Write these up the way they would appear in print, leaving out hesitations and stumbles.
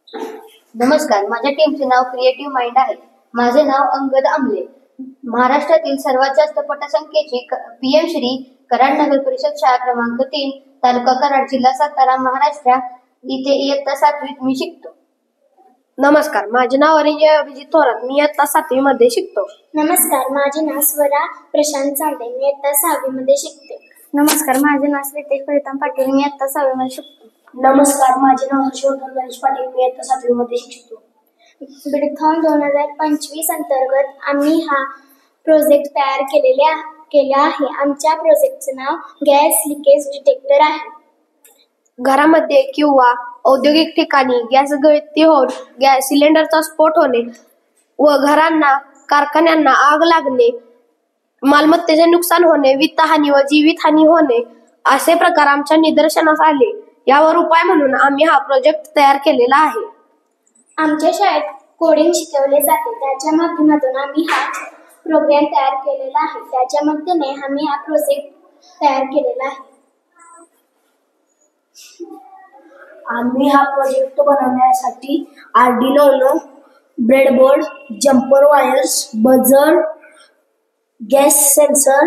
नमस्कार, माझ्या टीमचे नाव क्रिएटिव्ह माइंड आहे. माझे नाव अंगद आमले. महाराष्ट्रातील सर्वात जास्त पटसंख्येची पीएम श्री कराड नगर परिषद शाळा क्रमांक 3, तालुका कराड, जिल्हा सातारा, महाराष्ट्र इथे इयत्ता 7वीत मी शिकतो. नमस्कार, माझे नाव अरिंजय अभिजित थोरात. मी इयत्ता 7वी मध्ये शिकतो. नमस्कार, माझे नाव स्वरा प्रशांत चांदे. मी इयत्ता 6वी मध्ये शिकते. नमस्कार, माझे नाव रितेश प्रीतम पाटील. मी इयत्ता 6वी मध्ये शिकतो. नमस्कार, माझे नाव हर्षवर्धन गणेश पाटील. मी इयत्ता 7वी मध्ये शिकतो. बिडथॉन 2025 अंतर्गत आम्ही हा प्रोजेक्ट तयार केला आहे. आमच्या प्रोजेक्टचं नाव गॅस लिकेज डिटेक्टर आहे. घरामध्ये किंवा औद्योगिक ठिकाणी गॅस गळती होऊन गॅस सिलेंडरचा स्फोट होणे व घरांना, कारखान्यांना आग लागणे, मालमत्तेचे नुकसान होणे, वित्तहानी व जीवितहानी होणे असे प्रकार आमच्या निदर्शनास आले. यावर उपाय म्हणून आम्ही हा प्रोजेक्ट तयार केलेला आहे. आमच्या शाळेत कोडिंग शिकवले जाते. त्याच्या माध्यमातून आम्ही हा प्रोग्राम तयार केलेला आहे. त्याच्या मदतीने आम्ही हा प्रोजेक्ट तयार केलेला आहे. आम्ही हा प्रोजेक्ट बनवण्यासाठी Arduino, breadboard, jumper wires, buzzer, gas sensor,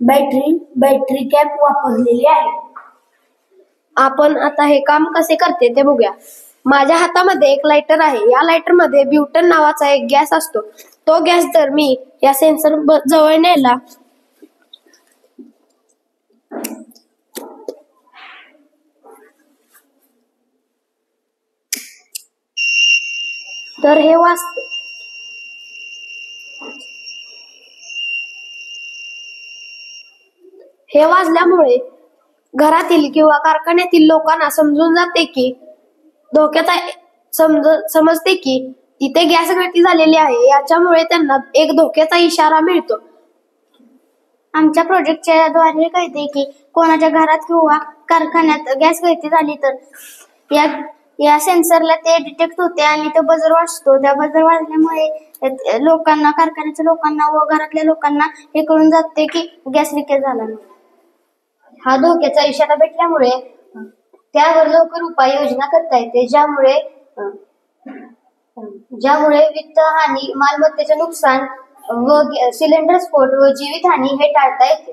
battery cap वापरलेली आहे. आपण आता हे काम कसे करते ते बघूया. माझ्या हातामध्ये एक लायटर आहे. या लायटर मध्ये ब्युटन नावाचा एक गॅस असतो. तो गॅस जर मी या सेन्सर जवळ नेला तर हे वाजते. हे वाजल्यामुळे घरातील किंवा कारखान्यातील लोकांना समजून जाते की समजते की तिथे गॅस गळती झालेली आहे. याच्यामुळे त्यांना एक धोक्याचा इशारा मिळतो. आमच्या प्रोजेक्टच्या द्वारे कळते की कोणाच्या घरात किंवा कारखान्यात गॅस गळती झाली तर या सेन्सरला ते डिटेक्ट होते आणि तो बजर वाजतो. त्या बजर वाजल्यामुळे लोकांना, कारखान्याच्या लोकांना व घरातल्या लोकांना हे कळून जाते की गॅस लिकेज झाला नाही. हा धोक्याचा इशारा भेटल्यामुळे त्यावर लवकर उपाययोजना करता येते, ज्यामुळे वित्तहानी, मालमत्तेचे नुकसान व सिलेंडर स्फोट व जीवितहानी हे टाळता येते.